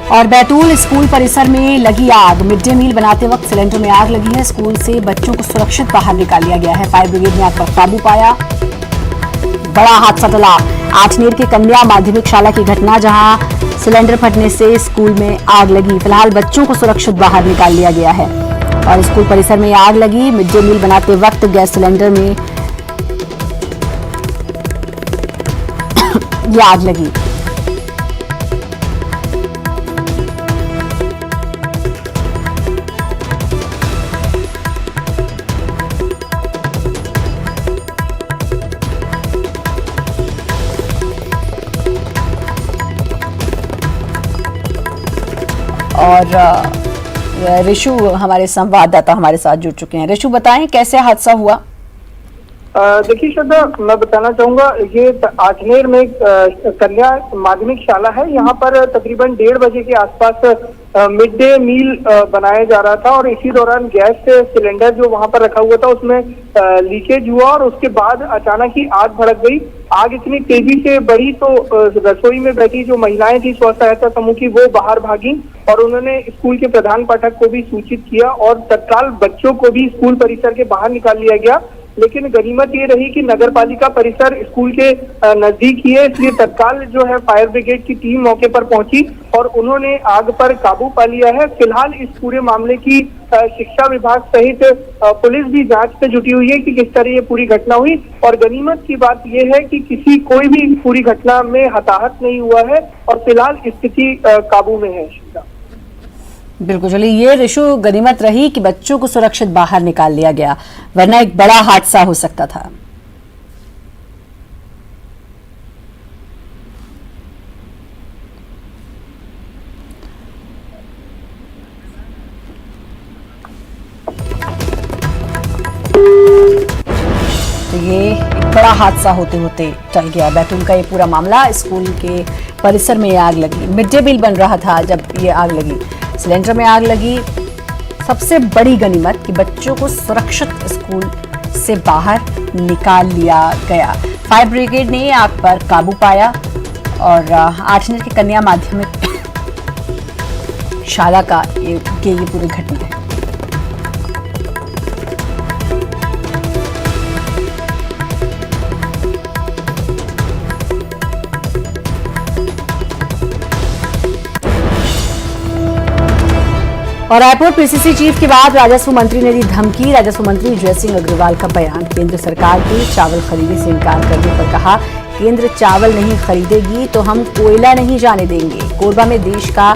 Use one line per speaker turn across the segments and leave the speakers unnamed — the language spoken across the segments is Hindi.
और बैतूल स्कूल परिसर में लगी आग। मिड डे मील बनाते वक्त सिलेंडर में आग लगी है। स्कूल से बच्चों को सुरक्षित बाहर निकाल लिया गया है। फायर ब्रिगेड ने आग पर काबू पाया। बड़ा हादसा टला आठनेर के कन्या माध्यमिक शाला की घटना, जहां सिलेंडर फटने से स्कूल में आग लगी। फिलहाल बच्चों को सुरक्षित बाहर निकाल लिया गया है और स्कूल परिसर में आग लगी। मिड डे मील बनाते वक्त गैस सिलेंडर में ये आग लगी। और ऋषु हमारे संवाददाता हमारे साथ जुड़ चुके हैं। ऋषु, बताएं कैसे हादसा हुआ?
देखिए श्रद्धा, मैं बताना चाहूंगा, ये आठनेर में कन्या माध्यमिक शाला है। यहाँ पर तकरीबन 1:30 बजे के आसपास मिड डे मील बनाया जा रहा था और इसी दौरान गैस सिलेंडर जो वहां पर रखा हुआ था उसमें लीकेज हुआ और उसके बाद अचानक ही आग भड़क गई। आग इतनी तेजी से बढ़ी तो रसोई में बैठी जो महिलाएं थी स्व सहायता समूह की, वो बाहर भागी और उन्होंने स्कूल के प्रधान पाठक को भी सूचित किया और तत्काल बच्चों को भी स्कूल परिसर के बाहर निकाल लिया गया। लेकिन गनीमत ये रही कि नगर पालिका परिसर स्कूल के नजदीक ही है, इसलिए तत्काल जो है फायर ब्रिगेड की टीम मौके पर पहुंची और उन्होंने आग पर काबू पा लिया है। फिलहाल इस पूरे मामले की शिक्षा विभाग सहित पुलिस भी जांच में जुटी हुई है कि किस तरह ये पूरी घटना हुई। और गनीमत की बात यह है कि कोई भी पूरी घटना में हताहत नहीं हुआ है और फिलहाल स्थिति काबू में है।
बिल्कुल, चलिए, ये ऋषु गनीमत रही कि बच्चों को सुरक्षित बाहर निकाल लिया गया, वरना एक बड़ा हादसा हो सकता था। तो ये एक बड़ा हादसा होते होते टल गया। बैतूल का ये पूरा मामला, स्कूल के परिसर में आग लगी। मिड डे मील बन रहा था जब ये आग लगी, सिलेंडर में आग लगी। सबसे बड़ी गनीमत कि बच्चों को सुरक्षित स्कूल से बाहर निकाल लिया गया। फायर ब्रिगेड ने आग पर काबू पाया और आठनेर की कन्या माध्यमिक शाला का ये पूरी घटना है। और रायपुर पीसीसी चीफ के बाद राजस्व मंत्री ने दी धमकी। राजस्व मंत्री जयसिंह अग्रवाल का बयान। केंद्र सरकार के चावल खरीदने से इनकार करने पर कहा, केंद्र चावल नहीं खरीदेगी तो हम कोयला नहीं जाने देंगे। कोरबा में देश का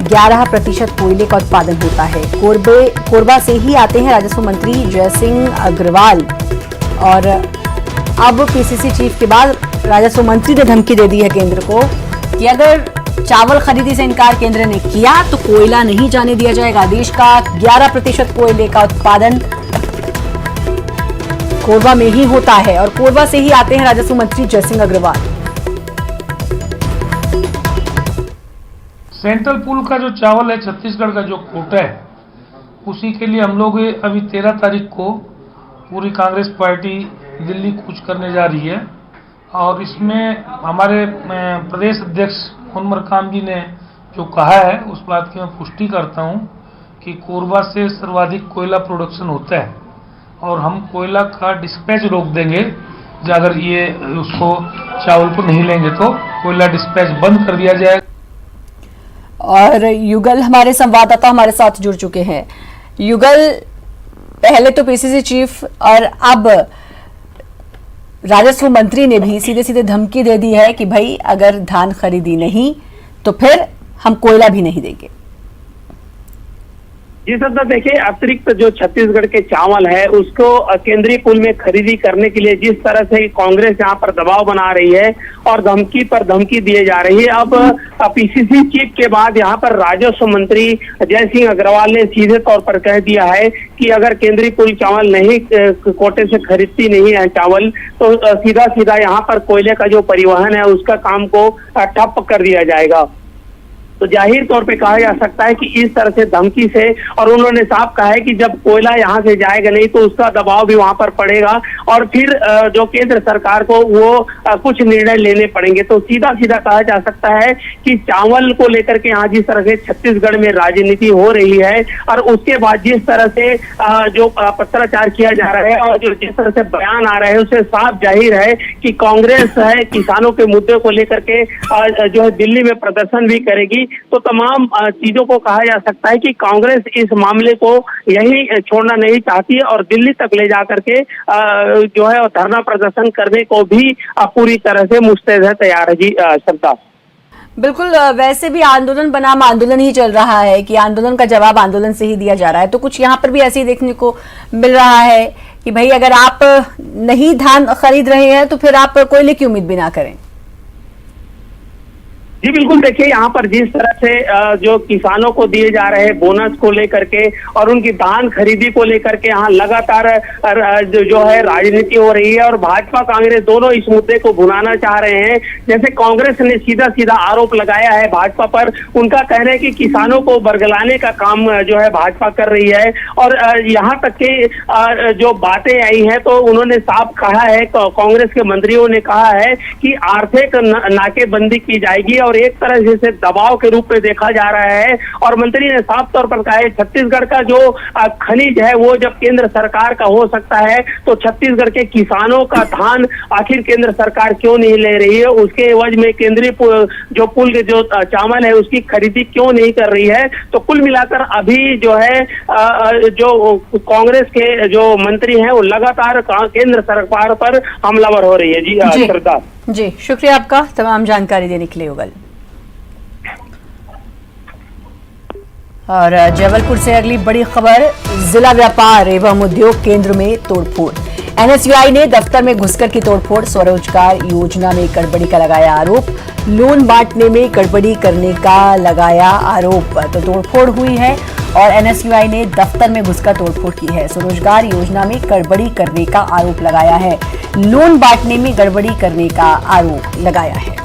11% कोयले का उत्पादन होता है। कोरबा से ही आते हैं राजस्व मंत्री जयसिंह अग्रवाल। और अब पीसीसी चीफ के बाद राजस्व मंत्री ने धमकी दे दी है केंद्र को कि अगर चावल खरीदी से इनकार केंद्र ने किया तो कोयला नहीं जाने दिया जाएगा। देश का 11% कोयले का उत्पादन कोरबा में ही होता है और कोरबा से ही आते हैं राजस्व मंत्री जयसिंह अग्रवाल।
सेंट्रल पूल का जो चावल है, छत्तीसगढ़ का जो कोटा है, उसी के लिए हम लोग अभी 13 तारीख को पूरी कांग्रेस पार्टी दिल्ली कूच करने जा रही है और इसमें हमारे प्रदेश अध्यक्ष उमर खान जी ने जो कहा है उस बात की मैं पुष्टि करता हूं कि कोरबा से सर्वाधिक कोयला प्रोडक्शन होता है और हम कोयला का डिस्पैच रोक देंगे। अगर ये उसको चावल को नहीं लेंगे तो कोयला डिस्पैच बंद कर दिया जाएगा।
और युगल हमारे संवाददाता हमारे साथ जुड़ चुके हैं। युगल, पहले तो पीसीसी चीफ और अब राजस्व मंत्री ने भी सीधे सीधे धमकी दे दी है कि भाई अगर धान खरीदी नहीं तो फिर हम कोयला भी नहीं देंगे।
जी सर, तो देखिए, अतिरिक्त जो छत्तीसगढ़ के चावल है उसको केंद्रीय पूल में खरीदी करने के लिए जिस तरह से कांग्रेस यहाँ पर दबाव बना रही है और धमकी पर धमकी दिए जा रही है, अब पीसीसी चीफ के बाद यहाँ पर राजस्व मंत्री जयसिंह अग्रवाल ने सीधे तौर पर कह दिया है कि अगर केंद्रीय पूल चावल नहीं कोटे से खरीदती नहीं है चावल तो सीधा सीधा यहाँ पर कोयले का जो परिवहन है उसका काम को ठप कर दिया जाएगा। तो जाहिर तौर पे कहा जा सकता है कि इस तरह से धमकी से, और उन्होंने साफ कहा है कि जब कोयला यहाँ से जाएगा नहीं तो उसका दबाव भी वहां पर पड़ेगा और फिर जो केंद्र सरकार को वो कुछ निर्णय लेने पड़ेंगे। तो सीधा सीधा कहा जा सकता है कि चावल को लेकर के यहाँ जिस तरह से छत्तीसगढ़ में राजनीति हो रही है और उसके बाद जिस तरह से जो पत्राचार किया जा रहा है और जो जिस तरह से बयान आ रहे हैं, उससे साफ जाहिर है कि कांग्रेस है किसानों के मुद्दे को लेकर के जो है दिल्ली में प्रदर्शन भी करेगी। तो तमाम चीजों को कहा जा सकता है कि कांग्रेस इस मामले को यही छोड़ना नहीं चाहती है और दिल्ली तक ले जा करके जो है धरना प्रदर्शन करने को भी पूरी तरह से मुस्तैद है, तैयार है। जी श्रद्धा।
बिल्कुल, वैसे भी आंदोलन बनाम आंदोलन ही चल रहा है कि आंदोलन का जवाब आंदोलन से ही दिया जा रहा है। तो कुछ यहाँ पर भी ऐसे ही देखने को मिल रहा है कि भाई अगर आप नहीं धान खरीद रहे हैं तो फिर आप कोयले की उम्मीद भी ना करें।
जी बिल्कुल, देखिए यहाँ पर जिस तरह से जो किसानों को दिए जा रहे बोनस को लेकर के और उनकी धान खरीदी को लेकर के यहाँ लगातार जो है राजनीति हो रही है और भाजपा कांग्रेस दोनों इस मुद्दे को भुनाना चाह रहे हैं। जैसे कांग्रेस ने सीधा सीधा आरोप लगाया है भाजपा पर, उनका कहना है कि किसानों को बरगलाने का काम जो है भाजपा कर रही है और यहाँ तक के जो बातें आई हैं तो उन्होंने साफ कहा है, कांग्रेस के मंत्रियों ने कहा है कि आर्थिक नाकेबंदी की जाएगी और एक तरह से दबाव के रूप में देखा जा रहा है। और मंत्री ने साफ तौर पर कहा है छत्तीसगढ़ का जो खनिज है वो जब केंद्र सरकार का हो सकता है तो छत्तीसगढ़ के किसानों का धान आखिर केंद्र सरकार क्यों नहीं ले रही है, उसके एवज में केंद्रीय जो पुल के जो चावल है उसकी खरीदी क्यों नहीं कर रही है। तो कुल मिलाकर अभी जो है जो कांग्रेस के जो मंत्री हैं वो लगातार केंद्र सरकार पर हमलावर हो रही है। जी श्रद्धा।
जी शुक्रिया आपका तमाम जानकारी देने के लिए युगल। और जबलपुर से अगली बड़ी खबर, जिला व्यापार एवं उद्योग केंद्र में तोड़फोड़। एनएसयूआई ने दफ्तर में घुसकर की तोड़फोड़, स्वरोजगार योजना में गड़बड़ी का लगाया आरोप, लोन बांटने में गड़बड़ी करने का लगाया आरोप। तो तोड़फोड़ हुई है और एनएसयूआई ने दफ्तर में घुसकर तोड़फोड़ की है, स्वरोजगार योजना में गड़बड़ी करने का आरोप लगाया है, लोन बांटने में गड़बड़ी करने का आरोप लगाया है।